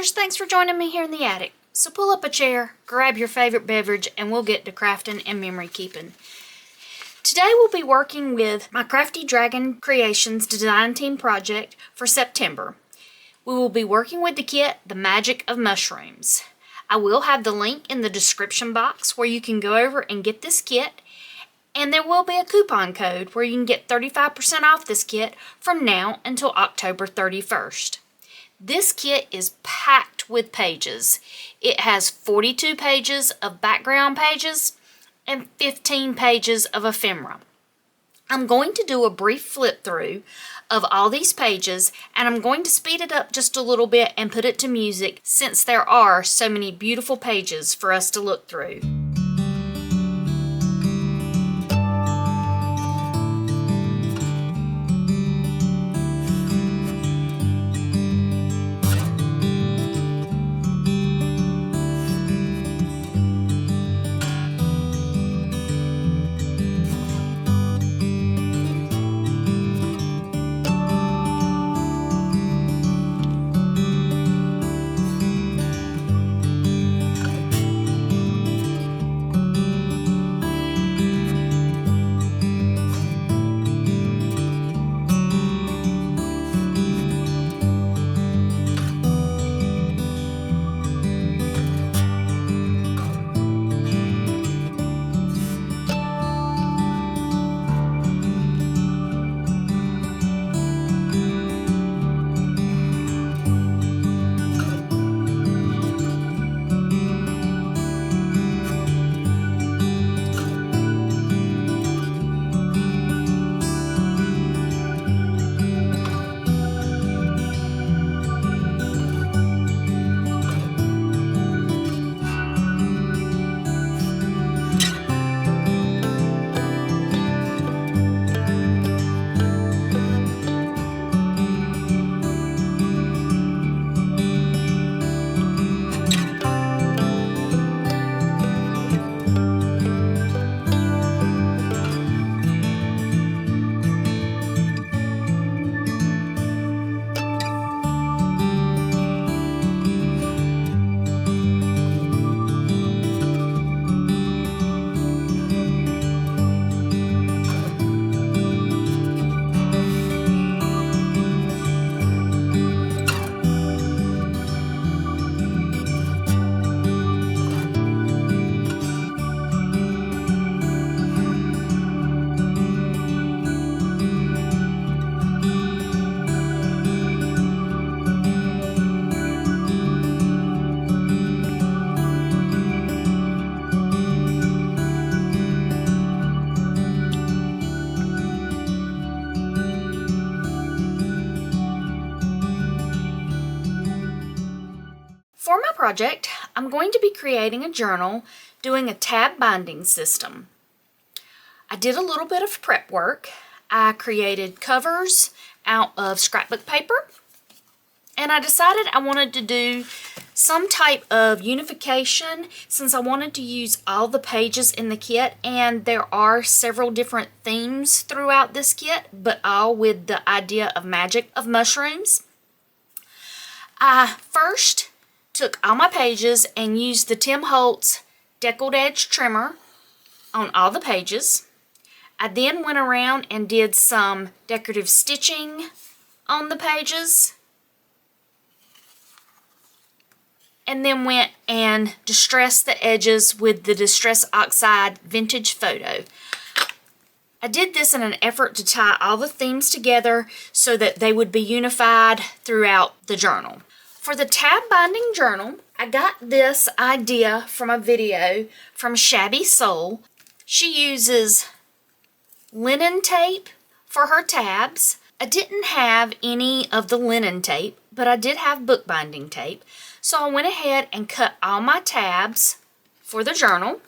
crafters, thanks for joining me here in the attic. So pull up a chair, grab your favorite beverage, and we'll get to crafting and memory keeping. Today we'll be working with my Crafty Dragon Creations design team project for September. We will be working with the kit, The Magic of Mushrooms. I will have the link in the description box where you can go over and get this kit, and there will be a coupon code where you can get 35% off this kit from now until October 31st. This kit is packed with pages. It has 42 pages of background pages and 15 pages of ephemera. I'm going to do a brief flip through of all these pages, and I'm going to speed it up just a little bit and put it to music since there are so many beautiful pages for us to look through. For my project, I'm going to be creating a journal doing a tab binding system. I did a little bit of prep work. I created covers out of scrapbook paper, and I decided I wanted to do some type of unification since I wanted to use all the pages in the kit, and there are several different themes throughout this kit, but all with the idea of magic of mushrooms. I first took all my pages and used the Tim Holtz deckled edge trimmer on all the pages. I then went around and did some decorative stitching on the pages, and then went and distressed the edges with the Distress Oxide Vintage Photo. I did this in an effort to tie all the themes together so that they would be unified throughout the journal. For the tab binding journal, I got this idea from a video from Shabby Soul. She uses linen tape for her tabs. I didn't have any of the linen tape, but I did have bookbinding tape. So I went ahead and cut all my tabs for the journal.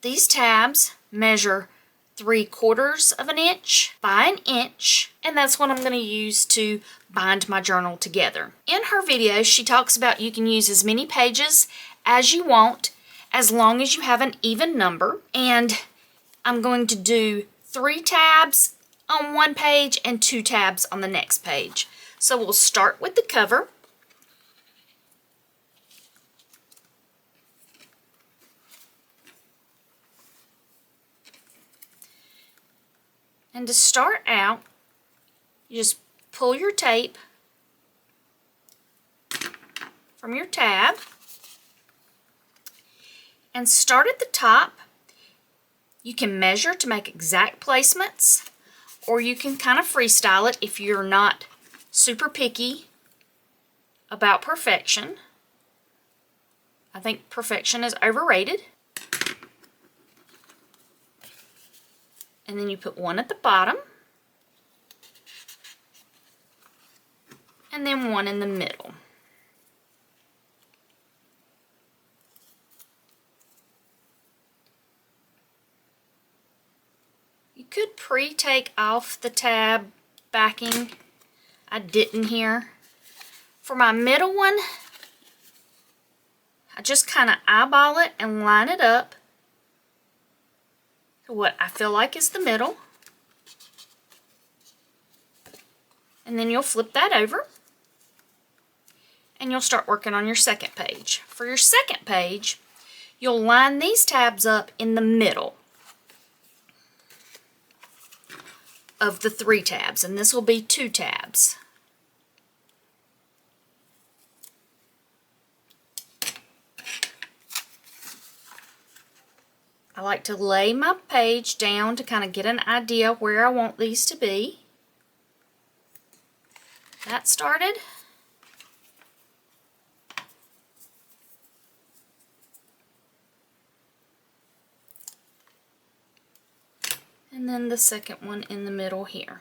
These tabs measure 3/4 of an inch by an inch, and that's what I'm going to use to bind my journal together. In her video, she talks about you can use as many pages as you want as long as you have an even number, and I'm going to do 3 tabs on one page and 2 tabs on the next page. So we'll start with the cover. And to start out, you just pull your tape from your tab and start at the top. You can measure to make exact placements, or you can kind of freestyle it if you're not super picky about perfection. I think perfection is overrated. And then you put one at the bottom, and then one in the middle. You could pre-take off the tab backing. I didn't here. For my middle one, I just kind of eyeball it and line it up to what I feel like is the middle. And then you'll flip that over and you'll start working on your second page. For your second page, you'll line these tabs up in the middle of the 3 tabs, and this will be 2 tabs. I like to lay my page down to kind of get an idea where I want these to be. That started. And then the second one in the middle here.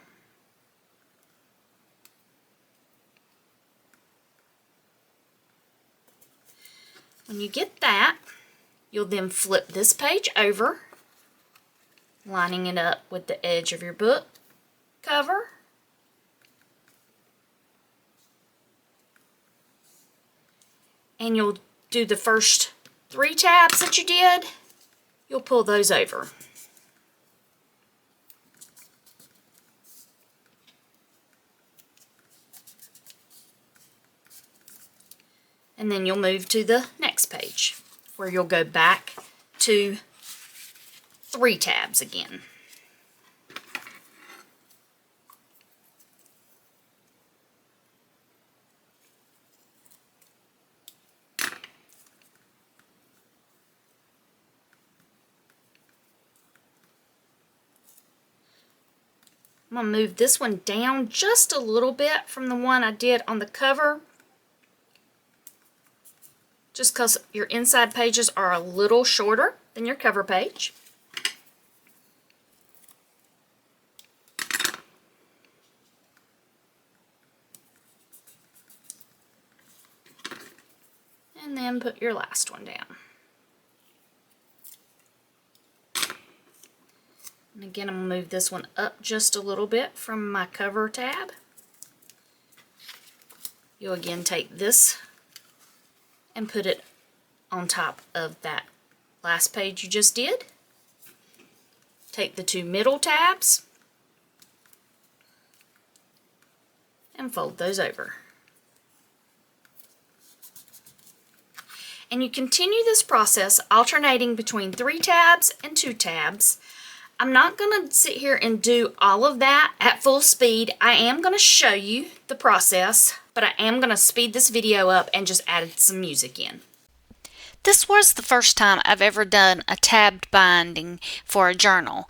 When you get that, you'll then flip this page over, lining it up with the edge of your book cover. And you'll do the first 3 tabs that you did, you'll pull those over. And then you'll move to the next page, where you'll go back to 3 tabs again. I'm going to move this one down just a little bit from the one I did on the cover, just because your inside pages are a little shorter than your cover page. And then put your last one down. And again, I'm going to move this one up just a little bit from my cover tab. You'll again take this and put it on top of that last page you just did. Take the 2 middle tabs and fold those over. And you continue this process alternating between 3 tabs and 2 tabs. I'm not going to sit here and do all of that at full speed. I am going to show you the process, but I am going to speed this video up and just add some music in. This was the first time I've ever done a tabbed binding for a journal.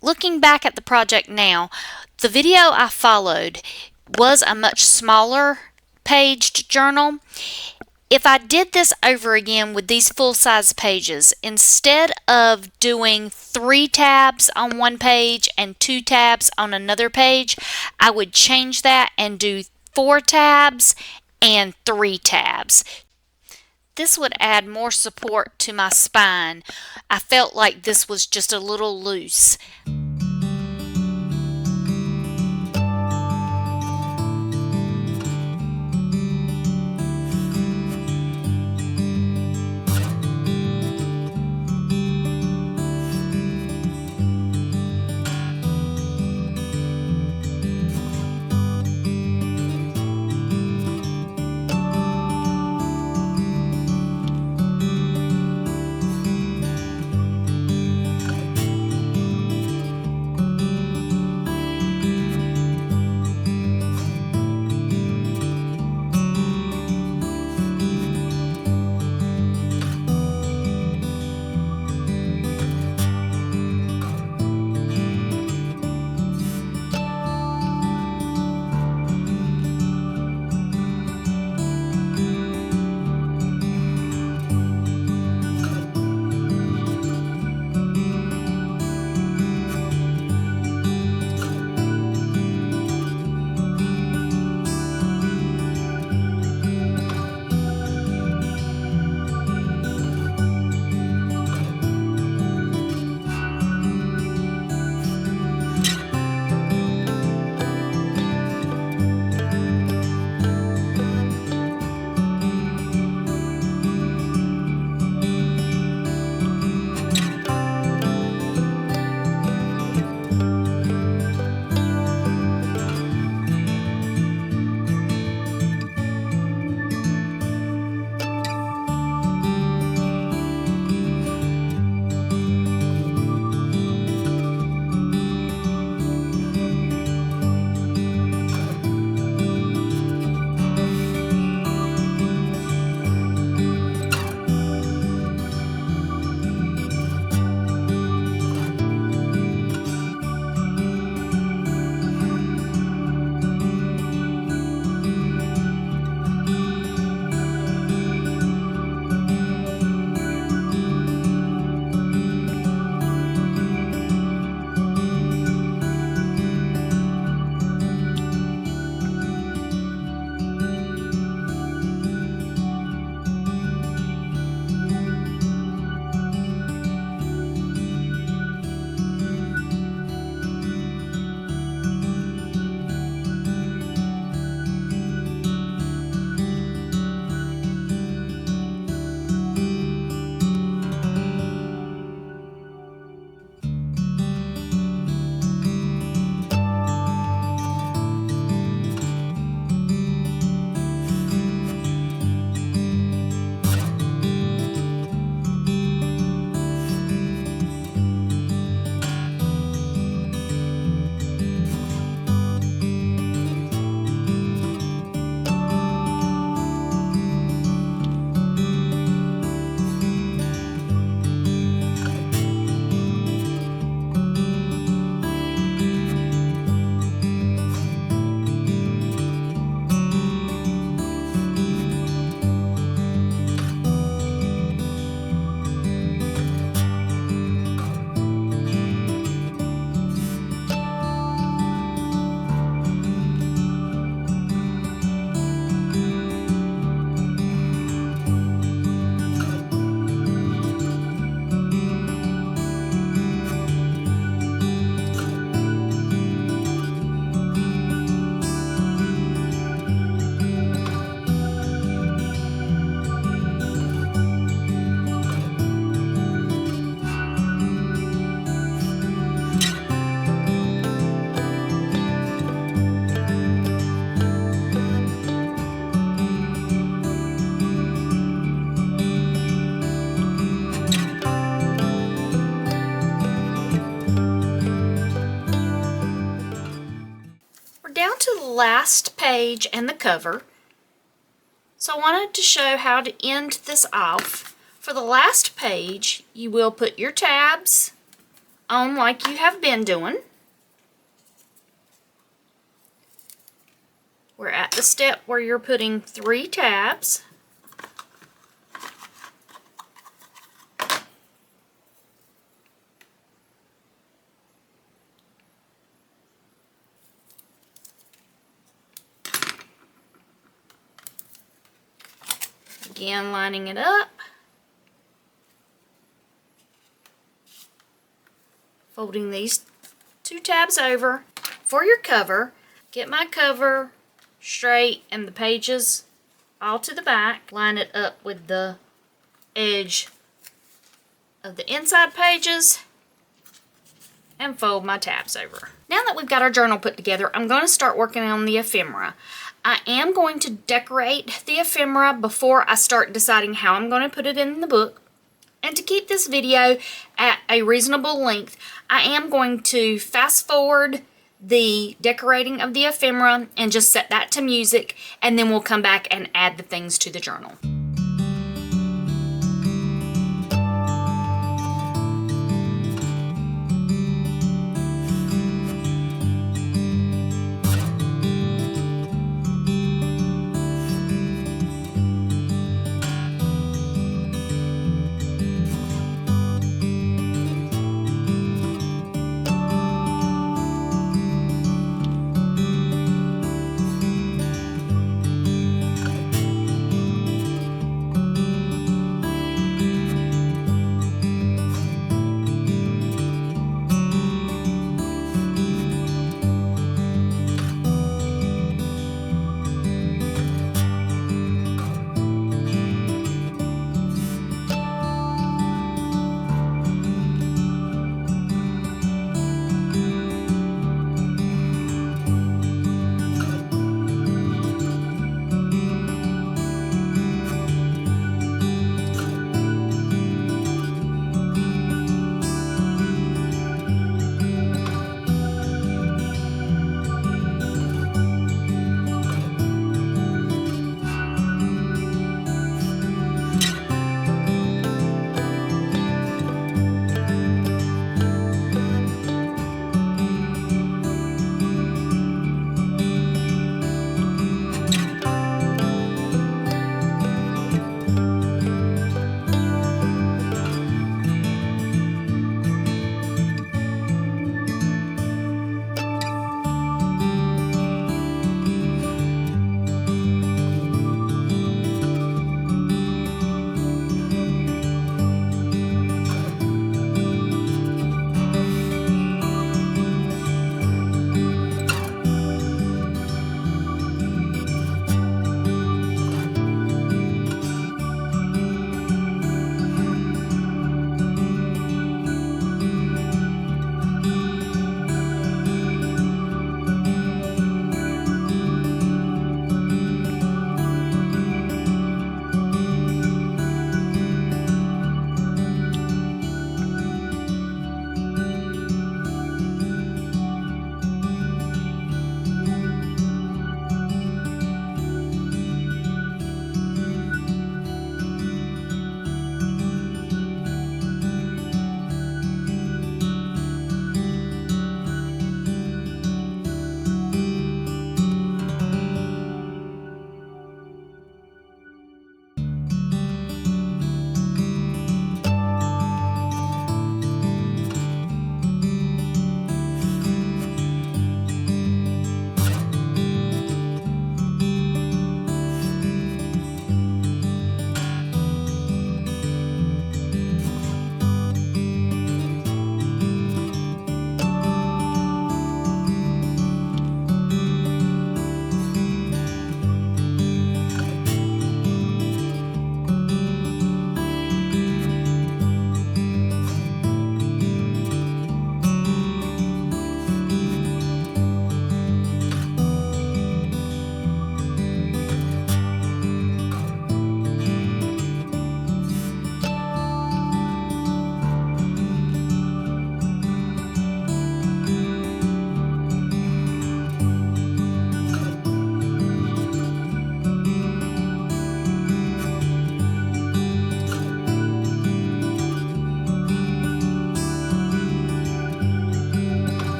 Looking back at the project now, the video I followed was a much smaller paged journal. If I did this over again with these full-size pages, instead of doing 3 tabs on one page and 2 tabs on another page, I would change that and do 4 tabs and 3 tabs. This would add more support to my spine. I felt like this was just a little loose. down to the last page and the cover. So I wanted to show how to end this off. For the last page, you will put your tabs on like you have been doing. We're at the step where you're putting 3 tabs. Again, lining it up. Folding these 2 tabs over. For your cover, get my cover straight and the pages all to the back. Line it up with the edge of the inside pages and fold my tabs over. Now that we've got our journal put together, I'm going to start working on the ephemera. I am going to decorate the ephemera before I start deciding how I'm going to put it in the book. And to keep this video at a reasonable length, I am going to fast forward the decorating of the ephemera and just set that to music, and then we'll come back and add the things to the journal.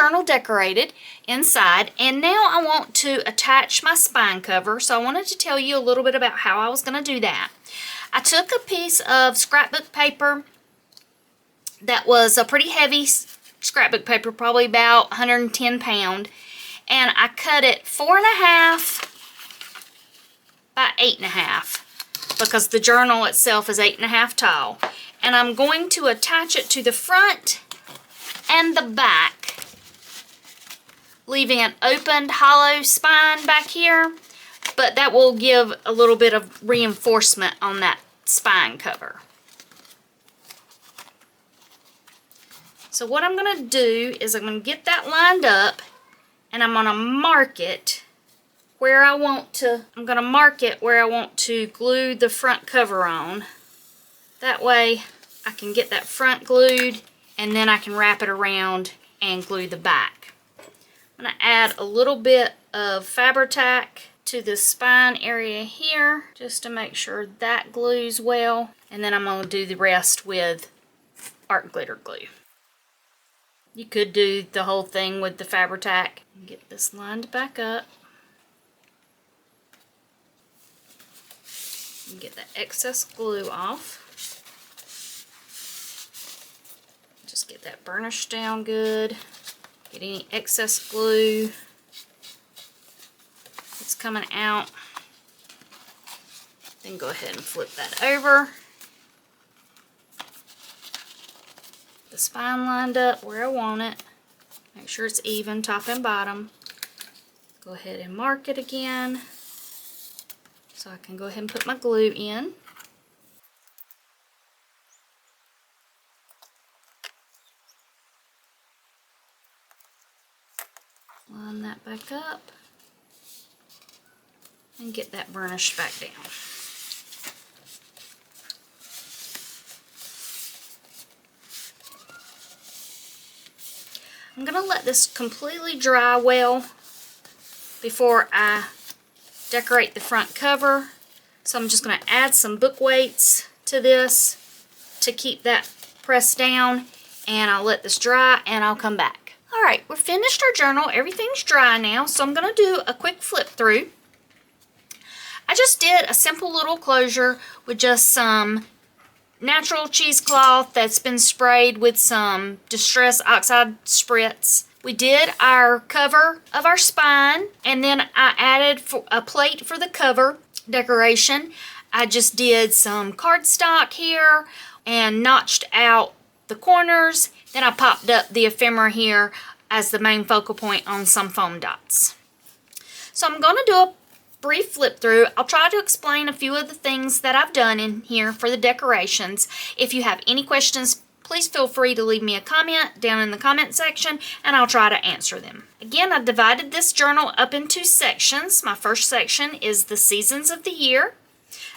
journal decorated inside, and now I want to attach my spine cover, so I wanted to tell you a little bit about how I was going to do that. I took a piece of scrapbook paper that was a pretty heavy scrapbook paper, probably about 110 pound, and I cut it 4.5 by 8.5 because the journal itself is 8.5 tall. And I'm going to attach it to the front and the back, leaving an opened hollow spine back here, but that will give a little bit of reinforcement on that spine cover. So what I'm going to do is I'm going to get that lined up, and I'm going to mark it where I want to, glue the front cover on. That way I can get that front glued, and then I can wrap it around and glue the back. I'm going to add a little bit of Fabri-Tac to the spine area here just to make sure that glues well, and then I'm going to do the rest with art glitter glue. You could do the whole thing with the Fabri-Tac. Get this lined back up. And get the excess glue off. Just get that burnished down good. Get any excess glue that's coming out. Then go ahead and flip that over. The spine lined up where I want it. Make sure it's even top and bottom. Go ahead and mark it again so I can go ahead and put my glue in. Line that back up and get that burnished back down. I'm going to let this completely dry well before I decorate the front cover. So I'm just going to add some book weights to this to keep that pressed down, and I'll let this dry and I'll come back. Alright, we're finished our journal. Everything's dry now, so I'm going to do a quick flip through. I just did a simple little closure with just some natural cheesecloth that's been sprayed with some Distress Oxide Spritz. We did our cover of our spine, and then I added a plate for the cover decoration. I just did some cardstock here and notched out the corners. Then I popped up the ephemera here as the main focal point on some foam dots. So I'm going to do a brief flip through. I'll try to explain a few of the things that I've done in here for the decorations. If you have any questions, please feel free to leave me a comment down in the comment section, and I'll try to answer them. Again, I divided this journal up into sections. My first section is the seasons of the year.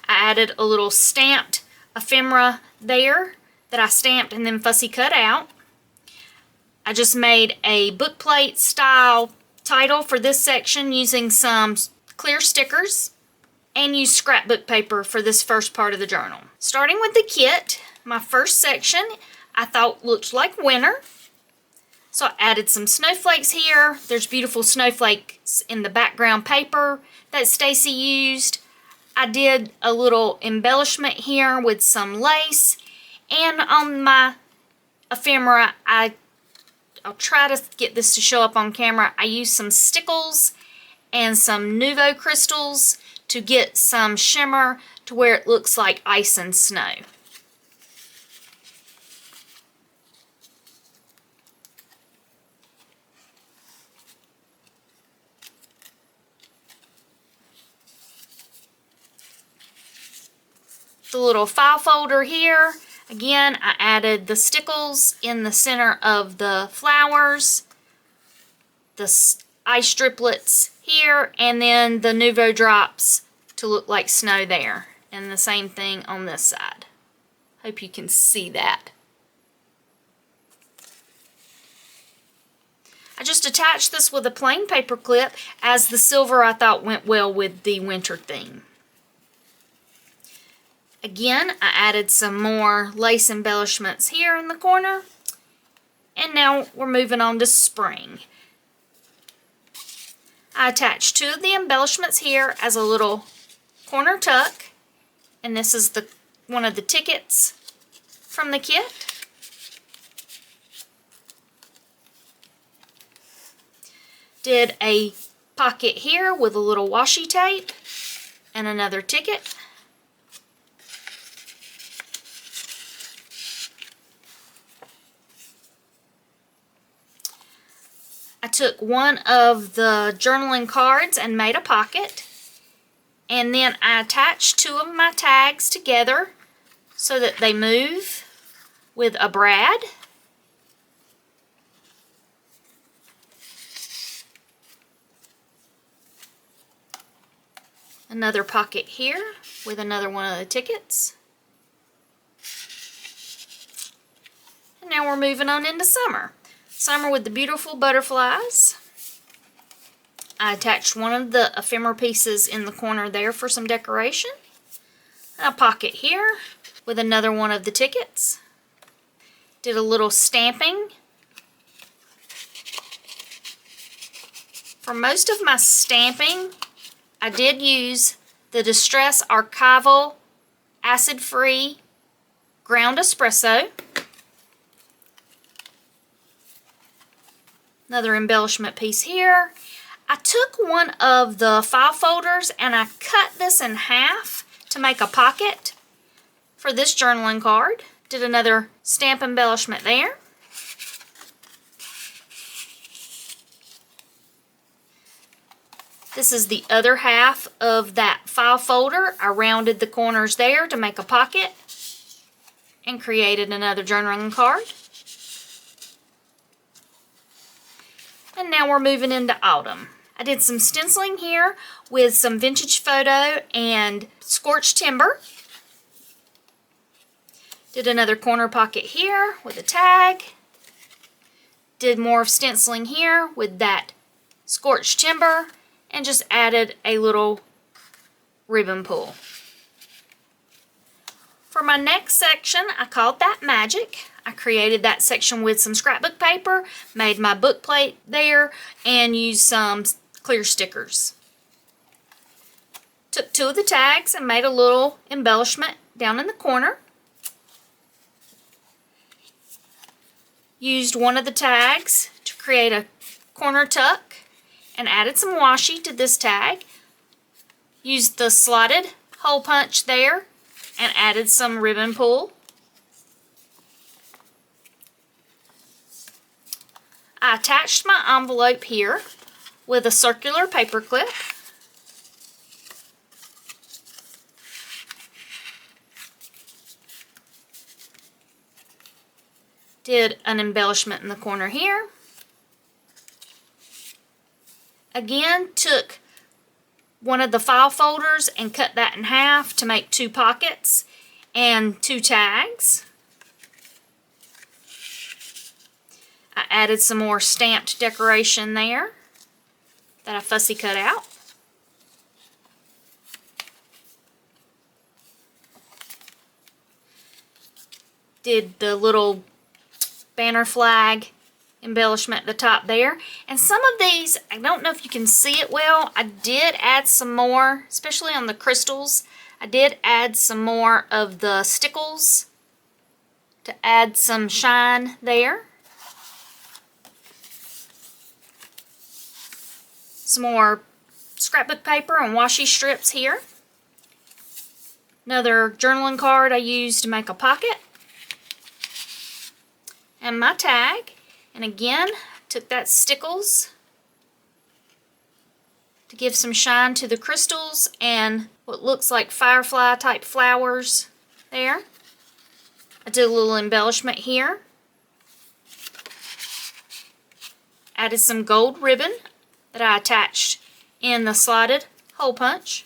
I added a little stamped ephemera there that I stamped and then fussy cut out. I just made a bookplate style title for this section using some clear stickers, and use scrapbook paper for this first part of the journal. Starting with the kit, my first section I thought looked like winter, so I added some snowflakes here. There's beautiful snowflakes in the background paper that Stacy used. I did a little embellishment here with some lace, and on my ephemera I'll try to get this to show up on camera. I used some stickles and some Nuvo crystals to get some shimmer to where it looks like ice and snow. The little file folder here, again, I added the stickles in the center of the flowers, the ice driplets here, and then the Nuvo drops to look like snow there. And the same thing on this side. Hope you can see that. I just attached this with a plain paper clip, as the silver I thought went well with the winter theme. Again, I added some more lace embellishments here in the corner. And now we're moving on to spring. I attached two of the embellishments here as a little corner tuck, and this is one of the tickets from the kit. Did a pocket here with a little washi tape and another ticket. I took one of the journaling cards and made a pocket, and then I attached two of my tags together so that they move with a brad. Another pocket here with another one of the tickets. And now we're moving on into summer. Summer with the beautiful butterflies. I attached one of the ephemera pieces in the corner there for some decoration. And a pocket here with another one of the tickets. Did a little stamping. For most of my stamping, I did use the Distress Archival acid-free ground espresso. Another embellishment piece here. I took one of the file folders and I cut this in half to make a pocket for this journaling card. Did another stamp embellishment there. This is the other half of that file folder. I rounded the corners there to make a pocket and created another journaling card. And now we're moving into autumn. I did some stenciling here with some vintage photo and scorched timber. Did another corner pocket here with a tag. Did more stenciling here with that scorched timber and just added a little ribbon pull. For my next section, I called that Magic. I created that section with some scrapbook paper, made my book plate there, and used some clear stickers. Took two of the tags and made a little embellishment down in the corner. Used one of the tags to create a corner tuck and added some washi to this tag. Used the slotted hole punch there and added some ribbon pull. I attached my envelope here with a circular paper clip. Did an embellishment in the corner here. Again, took one of the file folders and cut that in half to make two pockets and two tags. I added some more stamped decoration there that I fussy cut out. Did the little banner flag embellishment at the top there. And some of these, I don't know if you can see it well, I did add some more, especially on the crystals. I did add some more of the stickles to add some shine there. Some more scrapbook paper and washi strips here. Another journaling card I used to make a pocket. And my tag. And again, took that stickles to give some shine to the crystals and what looks like firefly type flowers there. I did a little embellishment here. Added some gold ribbon that I attached in the slotted hole punch.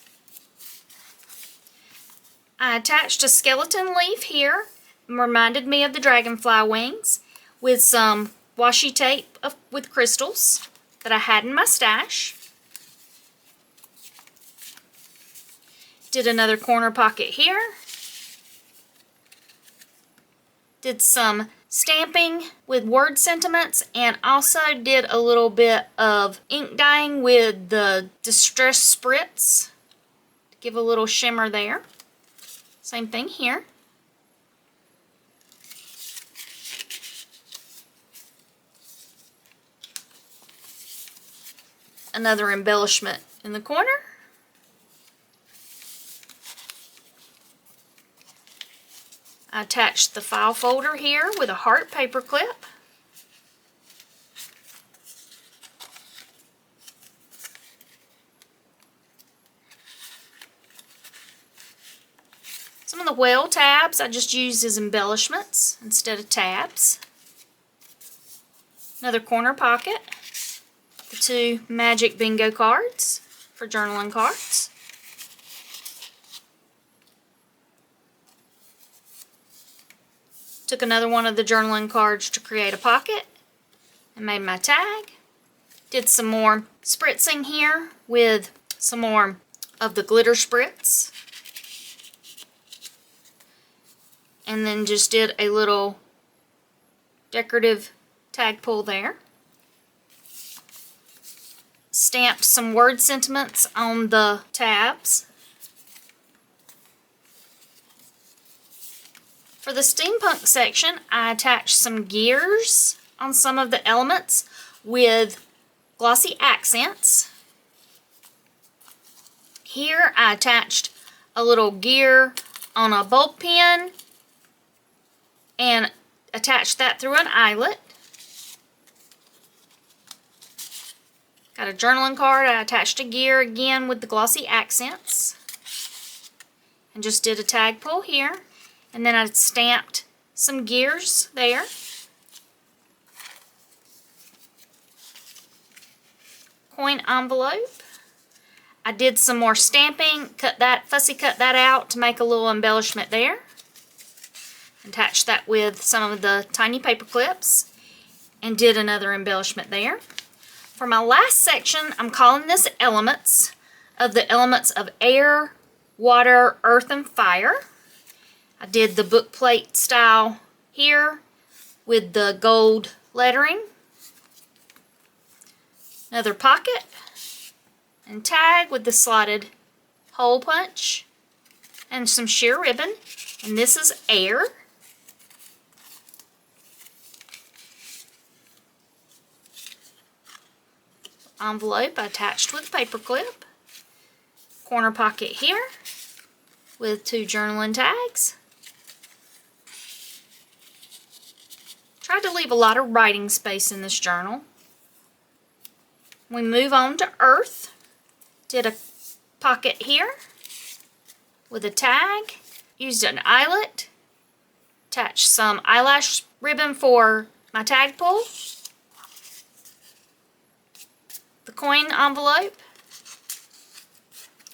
I attached a skeleton leaf here. It reminded me of the dragonfly wings with some washi tape with crystals that I had in my stash. Did another corner pocket here. Did some stamping with word sentiments, and also did a little bit of ink dyeing with the Distress Spritz to give a little shimmer there. Same thing here. Another embellishment in the corner. I attached the file folder here with a heart paper clip. Some of the whale tabs I just used as embellishments instead of tabs. Another corner pocket. The 2 magic bingo cards for journaling cards. Took another one of the journaling cards to create a pocket and made my tag. Did some more spritzing here with some more of the glitter spritz. And then just did a little decorative tag pull there. Stamped some word sentiments on the tabs. For the steampunk section, I attached some gears on some of the elements with glossy accents. Here I attached a little gear on a bulb pen and attached that through an eyelet. Got a journaling card. I attached a gear again with the glossy accents. And just did a tag pull here. And then I stamped some gears there. Coin envelope. I did some more stamping, fussy cut that out to make a little embellishment there. Attached that with some of the tiny paper clips and did another embellishment there. For my last section, I'm calling this elements of the elements of air, water, earth, and fire. I did the book plate style here with the gold lettering. Another pocket and tag with the slotted hole punch and some sheer ribbon. And this is air. Envelope attached with paper clip. Corner pocket here with 2 journaling tags. Tried to leave a lot of writing space in this journal. We move on to earth. Did a pocket here with a tag. Used an eyelet. Attached some eyelash ribbon for my tag pull. The coin envelope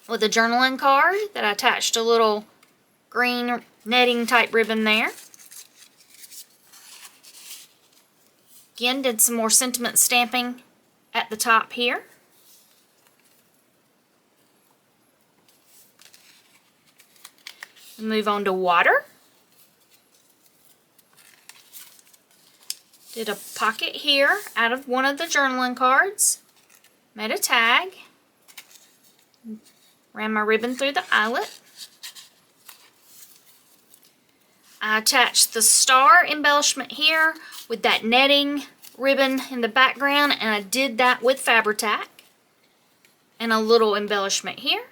with a journaling card that I attached a little green netting type ribbon there. Again, did some more sentiment stamping at the top here. Move on to water. Did a pocket here out of one of the journaling cards. Made a tag. Ran my ribbon through the eyelet. I attached the star embellishment here with that netting ribbon in the background, and I did that with Fabri-Tac. And a little embellishment here.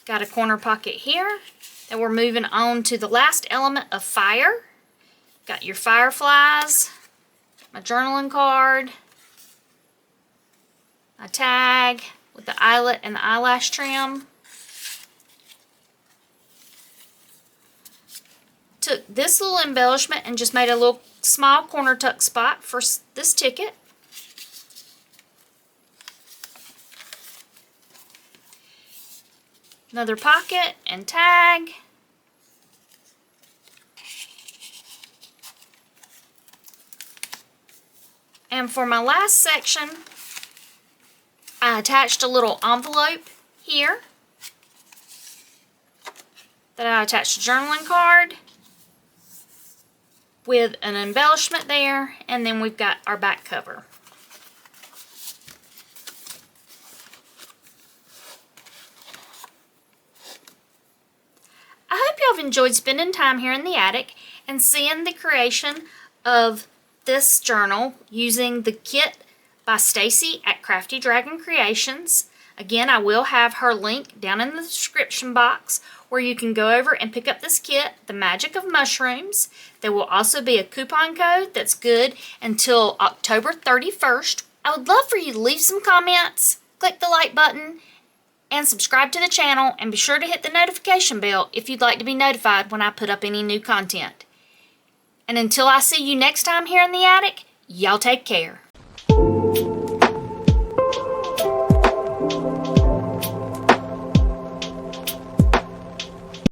Got a corner pocket here. And we're moving on to the last element of fire. Got your fireflies, my journaling card, my tag with the eyelet and the eyelash trim. Took this little embellishment and just made a little small corner tuck spot for this ticket. Another pocket and tag. And for my last section, I attached a little envelope here that I attached a journaling card with an embellishment there, and then we've got our back cover. I hope y'all have enjoyed spending time here in the attic and seeing the creation of this journal using the kit by Stacy at Crafty Dragon Creations. Again, I will have her link down in the description box where you can go over and pick up this kit, The Magic of Mushrooms. There will also be a coupon code that's good until October 31st. I would love for you to leave some comments, click the like button, and subscribe to the channel, and be sure to hit the notification bell if you'd like to be notified when I put up any new content. And until I see you next time here in the attic, y'all take care.